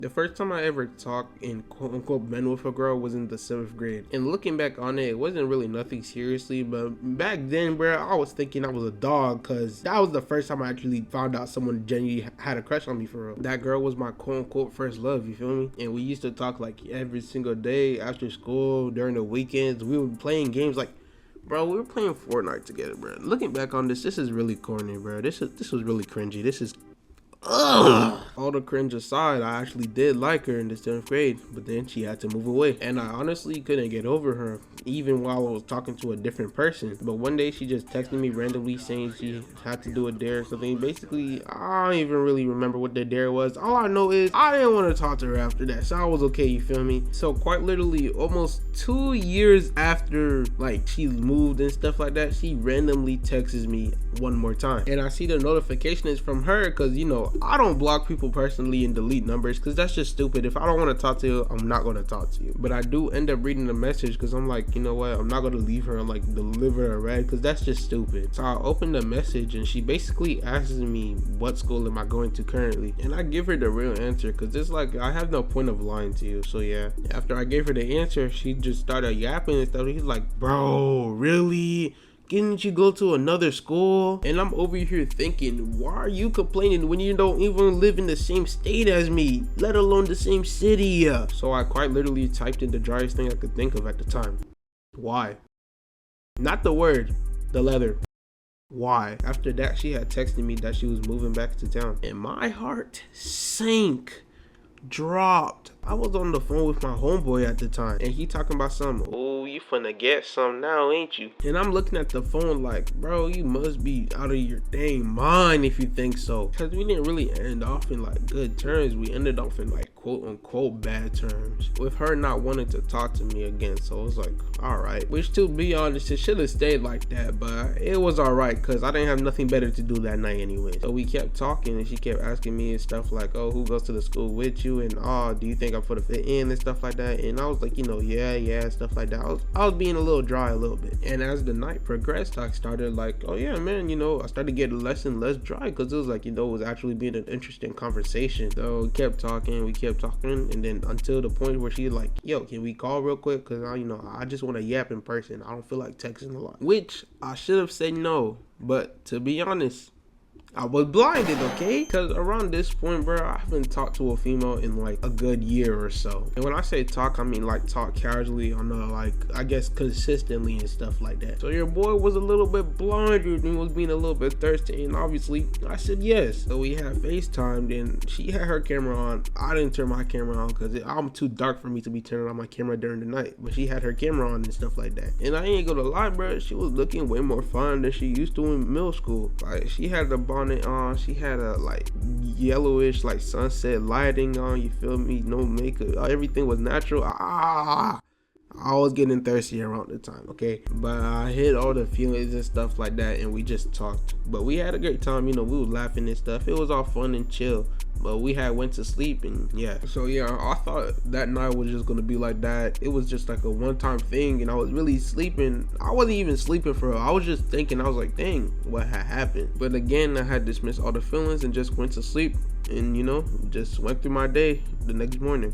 The first time I ever talked in quote unquote been with a girl was in the 7th grade. And looking back on it, it wasn't really nothing seriously, but back then, bro, I was thinking I was a dog because that was the first time I actually found out someone genuinely had a crush on me for real. That girl was my quote unquote first love, you feel me? And we used to talk like every single day after school, during the weekends. We were playing games like, bro, we were playing Fortnite together, bro. Looking back on this is really corny, bro. This was really cringy. This is all the cringe aside, I actually did like her in the 7th grade, but then she had to move away. And I honestly couldn't get over her, even while I was talking to a different person. But one day she just texted me randomly saying she had to do a dare or something. Basically, I don't even really remember what the dare was. All I know is I didn't want to talk to her after that, so I was okay, you feel me? So quite literally, almost 2 years after like she moved and stuff like that, she randomly texts me one more time. And I see the notification is from her because, you know, I don't block people personally and delete numbers because that's just stupid. If I don't want to talk to you, I'm not going to talk to you. But I do end up reading the message because I'm like, you know what, I'm not going to leave her and like deliver a red because that's just stupid. So I open the message and she basically asks me what school am I going to currently, and I give her the real answer because it's like I have no point of lying to you. So yeah, after I gave her the answer, she just started yapping and stuff. He's like, bro, really? Didn't you go to another school? And I'm over here thinking, why are you complaining when you don't even live in the same state as me, let alone the same city? So I quite literally typed in the driest thing I could think of at the time. Why? Not the word, the letter. Why? After that, she had texted me that she was moving back to town, and my heart sank, dropped. I was on the phone with my homeboy at the time, and he talking about something. Oh, you finna get some now, ain't you? And I'm looking at the phone like, bro, you must be out of your dang mind if you think so. Because we didn't really end off in like good terms. We ended off in like quote unquote bad terms, with her not wanting to talk to me again. So it was like, alright. Which, to be honest, it should have stayed like that, but it was alright because I didn't have nothing better to do that night anyway. So we kept talking and she kept asking me and stuff like, oh, who goes to the school with you? And oh, do you think I'm for the fit in and stuff like that? And I was like, you know, yeah, stuff like that. I was being a little dry a little bit. And as the night progressed, I started like, oh yeah, man, you know, I started getting less and less dry because it was like, you know, it was actually being an interesting conversation. So we kept talking, and then until the point where she like, yo, can we call real quick? Because I just want to yap in person. I don't feel like texting a lot. Which I should have said no, but to be honest, I was blinded, okay? Because around this point, bro, I haven't talked to a female in like a good year or so. And when I say talk, I mean like talk casually on like, I guess consistently and stuff like that. So your boy was a little bit blinded and was being a little bit thirsty, and obviously I said yes. So we had FaceTimed and she had her camera on. I didn't turn my camera on because I'm too dark for me to be turning on my camera during the night. But she had her camera on and stuff like that. And I ain't gonna lie, bro, she was looking way more fun than she used to in middle school. Like, she had the bonnet on, she had a like yellowish like sunset lighting on, you feel me, no makeup, everything was natural. I was getting thirsty around the time, okay? But I hit all the feelings and stuff like that, and we just talked. But we had a great time, you know, we was laughing and stuff. It was all fun and chill. But we had went to sleep, and yeah. So yeah, I thought that night was just gonna be like that. It was just like a one-time thing, and I was really sleeping. I wasn't even sleeping for her. I was just thinking, I was like, dang, what had happened? But again, I had dismissed all the feelings and just went to sleep, and you know, just went through my day the next morning.